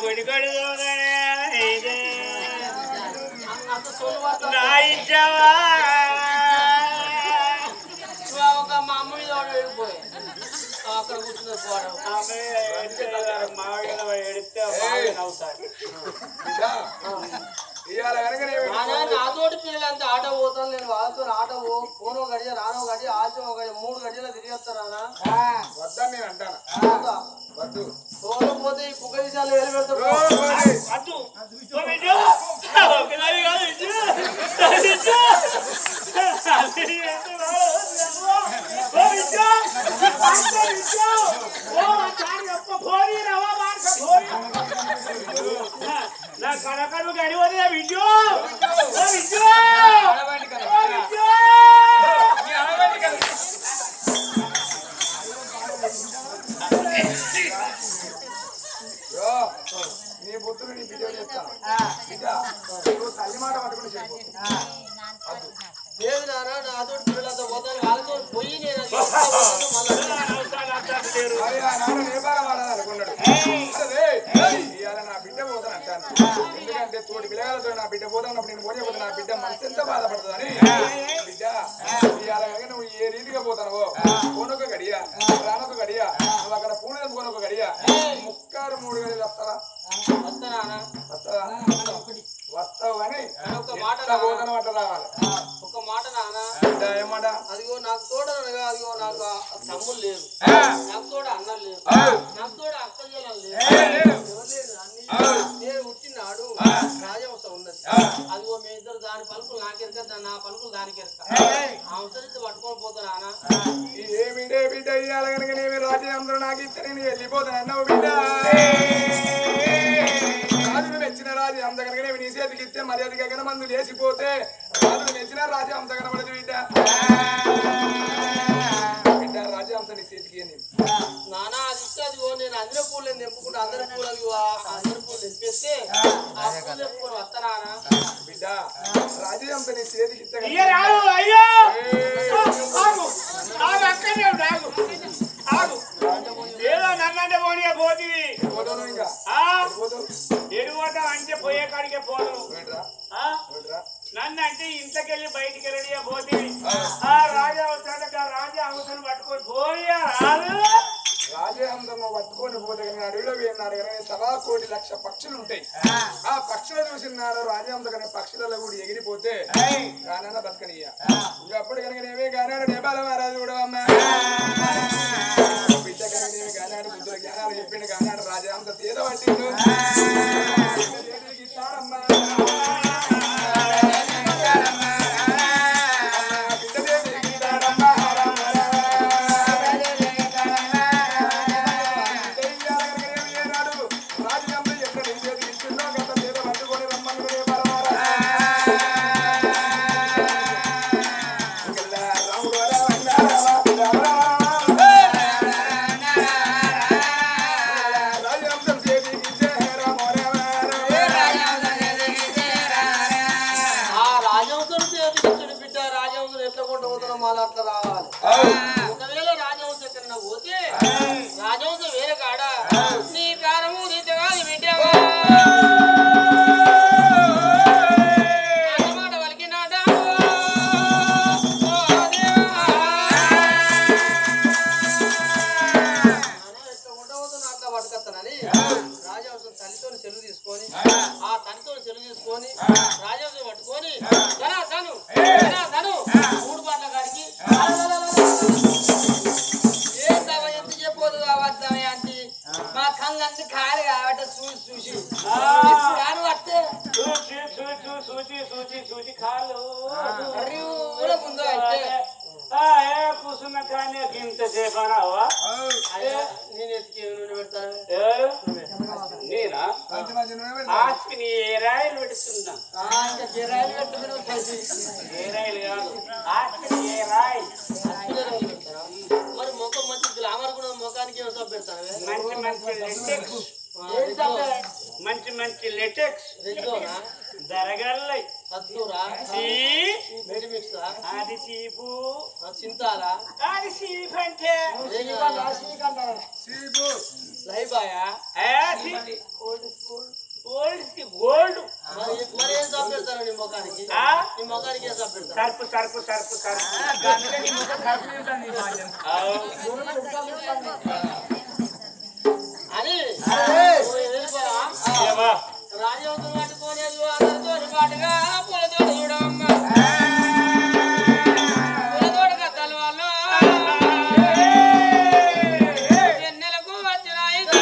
కొడుకొడు నా ఇచ్చావా ఒక మా అమ్మ మీద వెళ్ళిపోయి అక్కడ కూర్చున్నారు మావిడ ఎడితే అవుతాడు నాతోటి పిల్లలంతా ఆట పోతాను నేను వాళ్ళతో ఆట పోనో గడియ రానో గడియ ఆచో గడియ 3 గడియలు తిరిగి వస్తారా వద్దని నేను అంటాను వద్దు పోతే ఈ పుగ్గ విషయాలు వెళ్ళి పెడతారు నా కడకడు గడివదే విజు నీ బుద్ధులు నీ బిడ్డ చెప్తాను బిడ్డ తల్లి మాట పట్టుకుని చెప్పు లేదు నాన్న నాతో పిల్లలతో పోతాను వాళ్ళతో పోయి నేను అనుకున్నాడు ఇవాళ నా బిడ్డ పోతాను అంటాను ఎందుకంటే తోటి పిల్లగాలతో నా బిడ్డ పోతానప్పుడు నేను పోతే నా బిడ్డ మనసు ఎంత బాధపడుతుందని బిడ్డ ఇవాళ నువ్వు ఏ రీతిగా పోతానవో కొనొక గడియా రానొక గడియా నువ్వు అక్కడ పూలు తెంపుకొనొక గడియా 3 గడియలు వస్తావా వస్తావు కానీ ఒక మాట పోతాను అట్లా రావాలి ఒక మాట నాన్న ఏమాట అదిగో నాకు తోడనగా అదిగో నాకు తమ్ముడు లేదు నాకు తోడ అన్నలు లేదు నాకు తోడ అక్కజలం లేదు నేను పుట్టినాడు రాజవంశ ఉన్నది అదిగో మీ ఇద్దరు దాని పలుకులు నాకెరక నా పలుకులు దానికి ఎరక ఆ అవసరం పట్టుకొని పోతానా ఏమిటే బిడ్డ ఇయ్యాల కనుక నేమి రాజ్యాంధ్రులు నాకు ఇస్తే నేను వెళ్ళిపోతాను అన్నావు బిడ్డ రాజును మెచ్చిన రాజ్యాంశ కనుక నేమి నీ చేతికి ఇస్తే మర్యాద కనుక మందు లేచిపోతే రాజును మెచ్చిన రాజ్యాంశ కనబడదు బిడ్డ బిడ్డ రాజ్యాంశ నీ చేతికి నానా అది ఇస్తే అదిగో నేను అందరి పూలు తెంపుకుంటా అందరి పూలు అదిగో అందరి పూలు తెంపేస్తే ఆ పూలు తెంపుకొని వస్తానా బిడ్డ రాజ్యాంశ నీ చేతికి ఇస్తే ఏదో నన్నంటే పోనీ పోతుంది ఇంకా ఎడుగోటం అంటే పోయే కాడికే పోదు నన్ను అంటే ఇంట్లోకెళ్ళి బయటికి వెళ్ళడియా పోతుంది రాజా అవుతాడు రాజా అవసరం పట్టుకొని పోయా రాదు రాజహంసము పట్టుకొని పోతే కానీ అడవిలో విన్నారు కానీ 1,00,00,000 పక్షులు ఉంటాయి ఆ పక్షులు చూసినారు రాజహంస కానీ పక్షులలో కూడా ఎగిరిపోతే గానన్న బతకనియ్య ఇంకప్పుడు కనుక నేమే గానాడు నేపాల మహారాజు కూడా అమ్మ బిడ్డ కనుక నేమి గానాడు బుద్ధులు జ్ఞానాలు చెప్పిండు గానాడు రాజహంస తీర పట్టిండు ఒకవేళ రాజవంశం ఎక్కడన్నా పోతే రాజవంశం వేరే కాడ నీ ప్రాణము నీతగా పెట్టావా మాట వలికినాడా అట్లా పట్టుకొస్తానని రాజవంశం తల్లితో సెలవు తీసుకొని ఆ తల్లితో సెలవు తీసుకొని రాజవంశం పట్టుకొని తను 3 బాట్ల కాడికి మా కళ్ళన్నీ కాదు కాబట్టి చూసి చూసి కాళ్ళు ముందు అయితే కూర్చున్న కానీ ఇంతసేపు అనావా నేను ఎత్తికి పెడతాను నేనా ఆస్తి నీ ఏ రాయలు పెడుతున్నా ఏ రాయలు కాదు ఆస్తి ఏ రాయి మరి ముఖం మంచి గ్లామర్ కూడా ముఖానికి పెడతాను మంచి లెటెక్స్ జరగల్లై సత్తూరా సీ మెడిమిక్సా అది సీపు చింతాలా అది సీప్ అంటే లైబాయా గోల్డ్ మరి ఏం సాప్ పెడతారు నీ ముఖానికి నీ ముఖానికి ఏం సాప్ పెడతారు సర్పు సర్పు సర్పు అని రాజవంతులు పట్టుకొని అందరితో పాటుగా పూలతోట చూడమ్మా పూలతోట కథలు వాళ్ళు ఎన్నెలకు వచ్చినాయి ఇక్కడ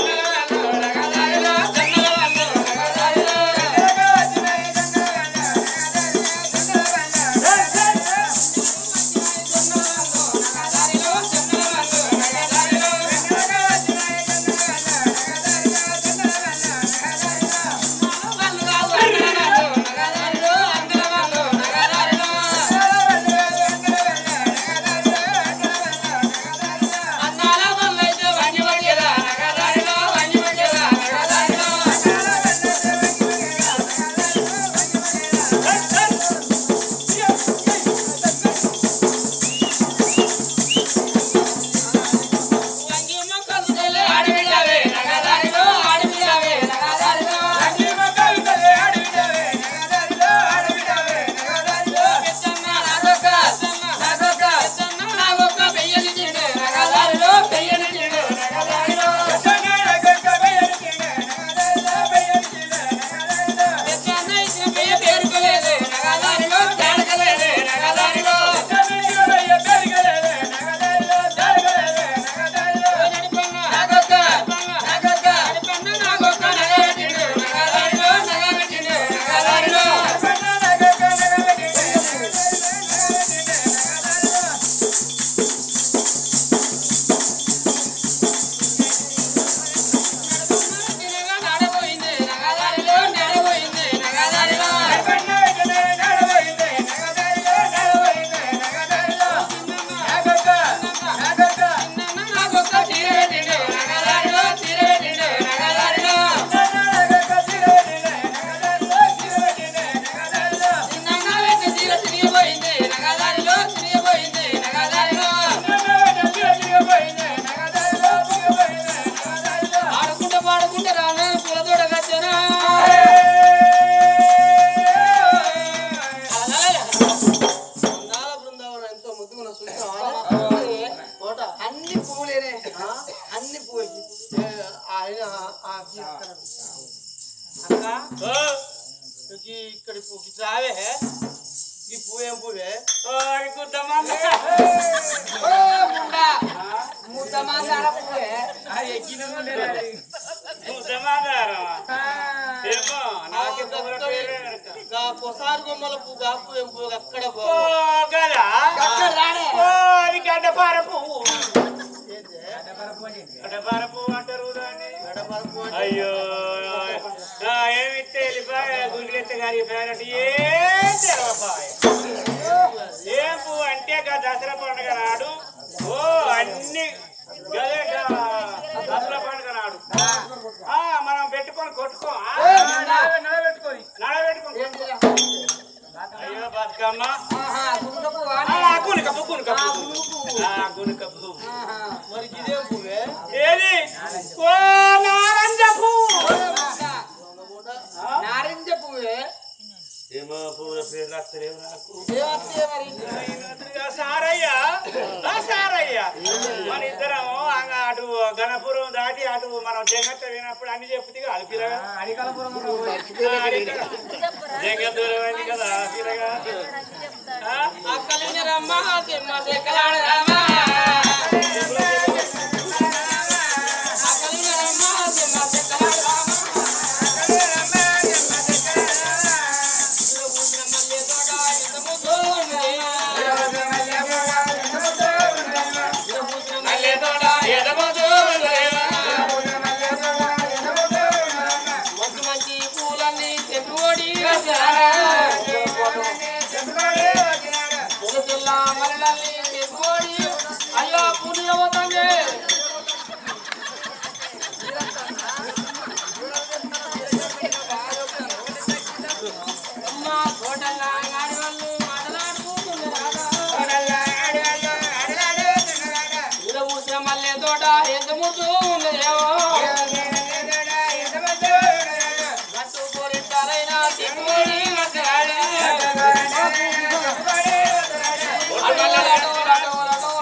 రావే ఈ పువ్వు ఏం పువ్వే కొసారి బొమ్మల పువ్వు గా పువ్వు ఏం పువ్వు అక్కడ గడ్డపార పువ్వు గడ్డపార పువ్వు అంటారు అయ్యో ఏమిస్తే గుండెత్త గారి ఏం పువ్వు అంటే దసరా పండుగ నాడు ఓ అన్ని దసరా పండుగ నాడు మనం పెట్టుకొని కొట్టుకో నడబెట్టుకొని అయ్యో బతుకమ్మ గునుక పువ్వు మరి ఇదే పువ్వే ఏది ఓ నారింజ పువ్వు నారింజ పువ్వే ఏమో పువ్వుల పేరు రాస్తలేవు నాకు సారయ్య మన ఇద్దరం అటు గణపురం దాటి అటు మనం జగత్ వినప్పుడు అన్ని చెప్తే కాదు పిల్లగా జగత్ దూరం అయింది కదా పిల్లగా అయ్యో పుణ్యవతండి అమ్మా కోటల్ల అత్తగారైనా చెట్టుబడి వస్తాడే.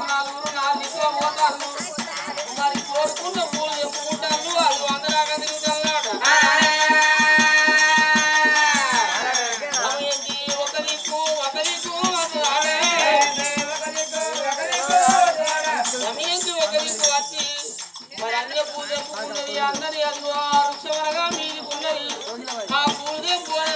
నలుగురు నా దిక్కులో పోతాను. మరి కోరుకున్న పూలు చెప్పుకుంటాను. వాళ్ళు అందరాగా తిరుగుతాడు. ఒక దిక్కు వస్తాడే. సమయంకి ఒక దిక్కు వచ్చి మరి అన్ని పూలు చెప్పుకున్నది. అందరి అది వృక్షమనగా మీదికున్నది. ఆ పూలు తెప్పుకొని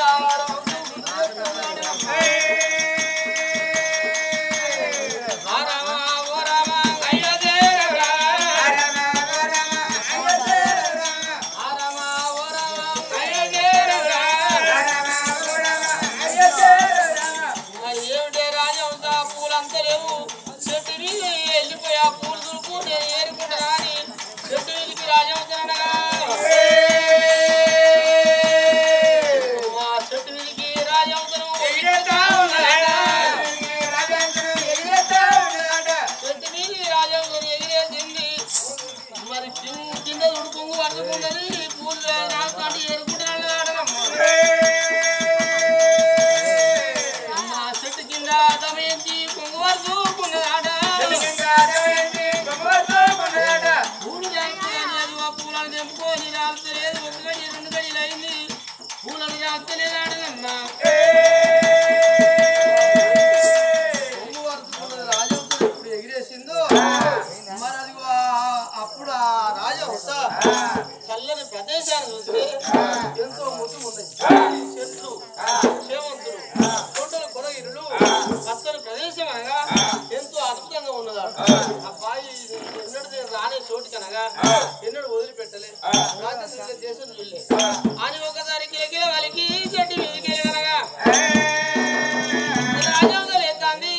చల్లని ప్రదేశాన్ని చూస్తే ఎంతో ముద్దు ఉన్నాయి. చెట్లు, చేమంతులు, కొండలు, కొరగిరులు, పచ్చని ప్రదేశం అనగా ఎంతో అద్భుతంగా ఉన్నదాడు. అబ్బాయి ఎన్నడూ రానే చోటు కనగా ఎన్నడూ వదిలిపెట్టలే. రాజకీయ దేశం చూడలే అని ఒకసారి కిలకిల వాళ్ళకి చెట్టు మీదకి అనగా రాజవంశం లేదండి.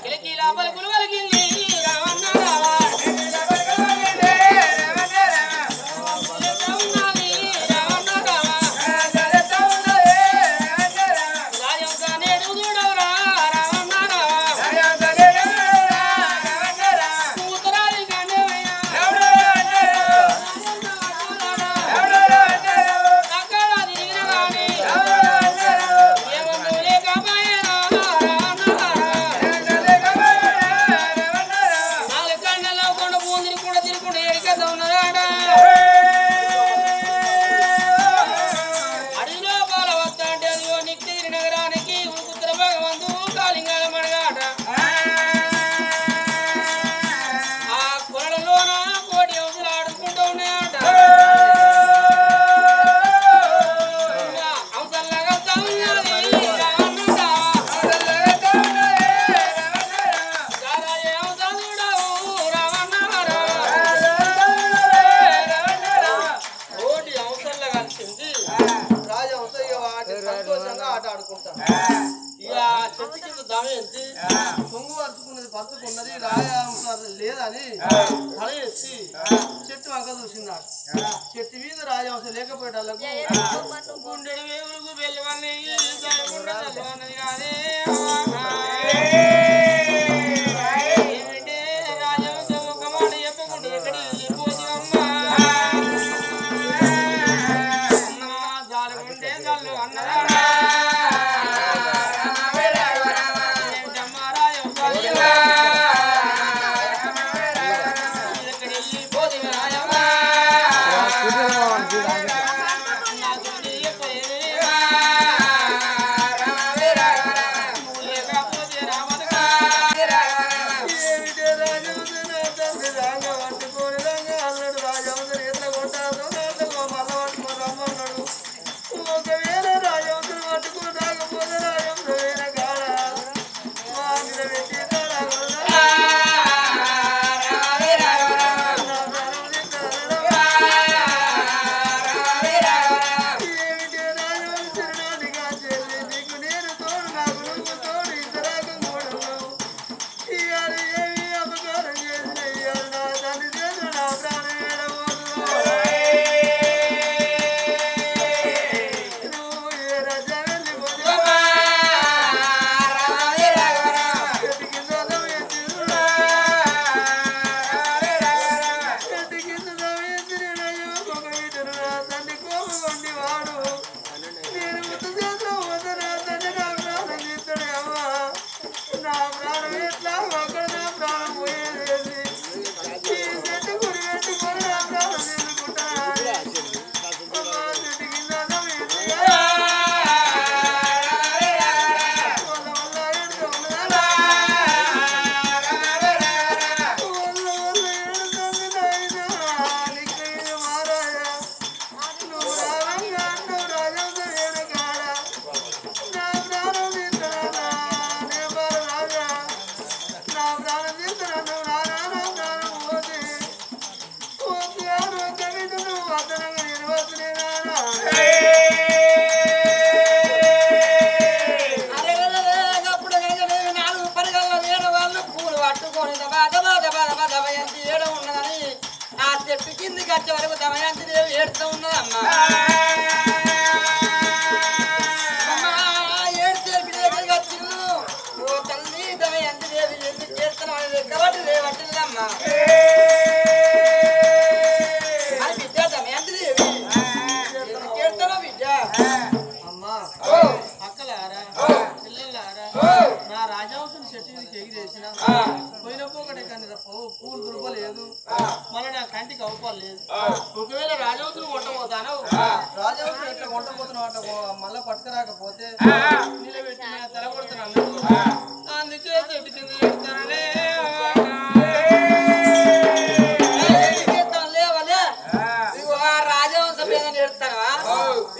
కిలకిల పలుకులు వలికింది. పరుచుకున్నది రాజవంశం లేదని తల ఎత్తి చెట్టు వంక చూసినాడు. చెట్టు మీద రాజవంశం లేకపోయేటకు గుండెడు వేగులకు వెళ్ళవని కాదే ఏమిటే రాజవంశం ఒక మాట చెప్పకుండా ఎక్కడి వెళ్ళిపోతుందమ్మా. జాలుకుంటే చాలు అన్నదా వచ్చే వరకు దమయంతి దేవి ఏడుస్తూ ఉన్నదమ్మా. అమ్మా ఏడ్చే బిడ్డ దగ్గరికి వచ్చిండు. ఓ తల్లి దమయంతి దేవి ఎందుకు చేస్తున్నావు అనేది కాబట్టి రేవట్టిందమ్మా. అది బిడ్డ దమయంతి దేవి ఎందుకు చేస్తున్నావు బిడ్డ? అమ్మా అక్కలారా పిల్లలారా నా రాజవంశం చెట్టు మీదకి ఎగిరేసిన పోయినపోకటే కానీ పూలు దుర్పలేదు మళ్ళీ నా కంటికి అవపలేదు. ఒకవేళ రాజవంతులు కొట్టబోతాను రాజవంతులు ఎట్లా కొట్టబోతున్నావు అట్లా మళ్ళీ పట్టుకురాకపోతే నిలబెట్టి నా తల కొడుతున్నాను. అందుకే చెట్టు కింద చెప్తాననే లేవలే ఇగో రాజవంశం మీద నేర్తావా?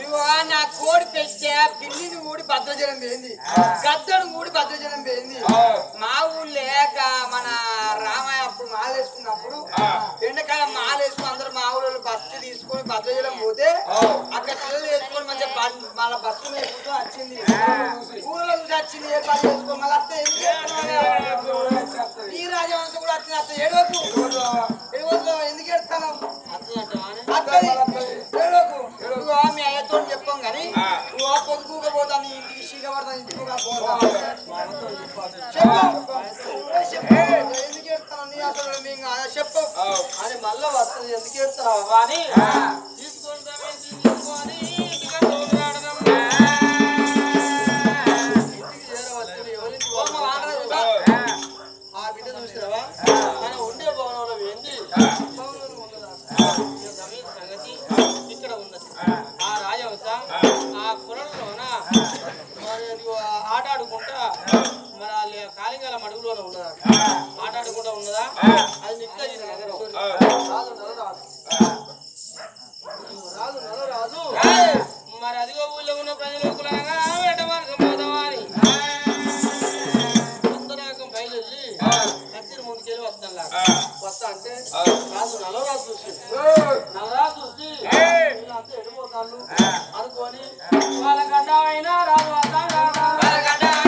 ఇగో నా కోడి పెంచే పిల్లిని ఊడి భద్రజలం పోయింది, గద్దను ఊడి భద్రజలం పోయింది. మా ఊళ్ళో మన రామయ్య అప్పుడు మాలేసుకున్నప్పుడు ఎండకాలం మాలేసుకుని అందరూ మా ఊళ్ళో బస్సు తీసుకొని భద్రజలం పోతే అక్కడ పిల్లలు వేసుకొని మంచిగా మళ్ళీ బస్సు వేసుకుంటూ వచ్చింది. ఊళ్ళో చూసి వచ్చింది ఏ పని వేసుకో మళ్ళీ వస్తే ఈ రాజవంశం కూడా వచ్చింది. అత్త ఏడవకు ఎందుకు ఎడతాను ఏడవకు. నువ్వు మీ అయ్యతో చెప్పాం కానీ నువ్వు పొద్దుకోకపోతాను ఇంటికి చీక పడతాను ఇంటికి చెప్పు ఎందుకు ఎడతాను నీ అసలు మేము చెప్పు అని మళ్ళీ వస్తుంది ఎందుకు ఎడతావు అని తీసుకొని ఆ బిడ్డ చూసినావా ఆయన ఉండే భవనంలో ఏంది సంగతి ఇక్కడ ఉన్నది. ఆ రాజవంశ ఆ కులంలోన ఆటాడుకుంటా మరి వాళ్ళ కాలింగాల మడుగులోనే ఉన్నదా ఆటాడుకుంటా ఉన్నదా అది నిక్కది రాజు మరి అదిగో ఊళ్ళో ఉన్న ప్రజలకులాగా వేట మార్గం పోదామని అందరకం బయలుదేరి కత్తిరి ముందుకెళ్ళి వస్తాను వస్తా అంటే రాజు నలరాజు చూసి వీళ్ళంతా ఎడిపోతాను అనుకొని వాళ్ళ గడ్డమైనా రాజు వస్తాను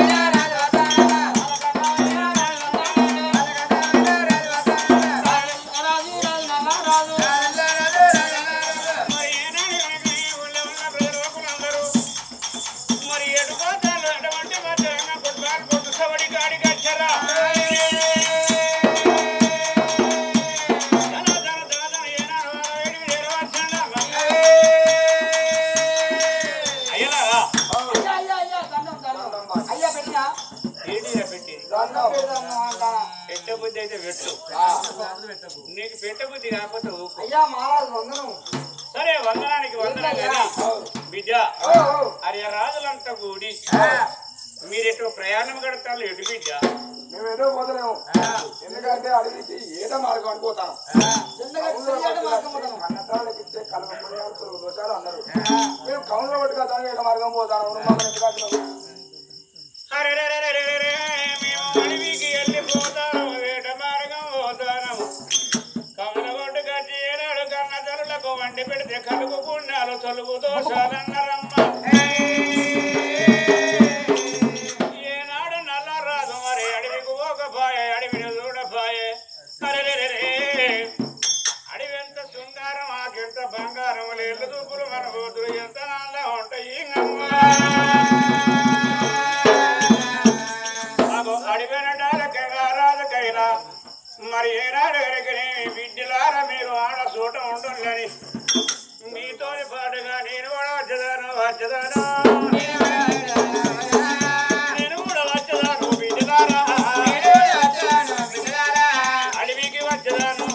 పెట్టబుద్ధి అయితే పెట్టు, నీకు పెట్టబుద్ధి కాకపోతే అయ్యా మహారాజు వందనం. సరే వందనానికి వందనం కానీ బిడ్డ అరే రాజులంతా కూడి మీరెటో ప్రయాణం గడతారు ఎటు బిడ్డ? మేము ఏదో పోతలేము ఎందుకంటే అడిగితే ఏదో మార్గం అనుకోతాను అన్నతాళ్ళకి ఇచ్చే కలవ దోషాలు అన్నారు. మేము కౌన్లో పట్టుకోతాను ఏదో మార్గం పోతాను. మేము అడవికి వెళ్ళిపోతాము వేట మార్గం పోతాను. కమల ఒడ్డు గచ్చి ఏనాడు కన్న తల్లులకు వండి పెడితే కలుగు పుణ్యాలు తొలుగు దోషాలన్నారమ్మ. ఏనాడు నల్ల రాదు మరి అడవికి పోకపాయే అడవిని చూడపాయే. అడవి ఎంత శృంగారం ఆకెంత బంగారం లేళ్ళు దూపులు మన బోతులు ఎంత నల్లా ఉంటాయి. అడిగినడాలకైనా మరి ఏనాడు ఎరగనేమి బిడ్డలారా మీరు ఆడ చోట ఉండాలని మీతోని పాటుగా నేను కూడా వచ్చేదాను బిడ్డలారా అడవికి వచ్చేదాను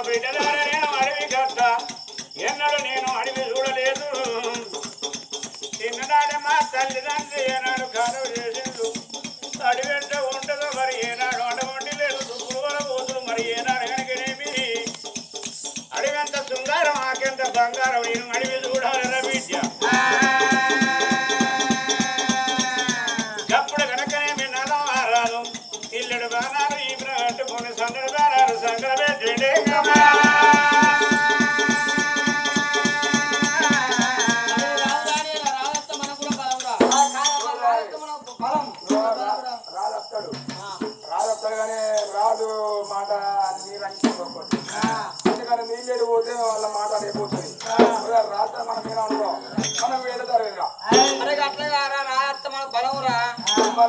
బిడ్డలారా నేను అడవికి వస్తా. ఎన్నడూ నేను అడవి చూడలేదు. చిన్ననాడే మా తల్లిదండ్రి ఏనాడు కాలం చేసిండు. అడవి ఎంత ఉంటుందో మరి ఏనాడు అటువంటి లేదు. దుక్కులు వల పోతులు మరి ఏనాడు కనుకనేమి అడవి ఎంత శృంగారం ఆకెంత బంగారం నేను అడవి చూడాలి విద్య. అప్పుడు కనుకనేమి నలం రాదు ఇల్లడు బాణాలు ఈ కట్టుకుని సందడి బాణాలు సంగడ పెట్టండి. రాజొస్తాడు కానీ రాజు మాట నీ ఎందుకంటే నీళ్ళు పోతే వాళ్ళ మాట అయిపోతుంది రాత్రి మనం ఏమో అనుకో మనం వెళ్తారు అరే అట్లా రాత్త మన బలం రా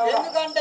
ఎందుకంటే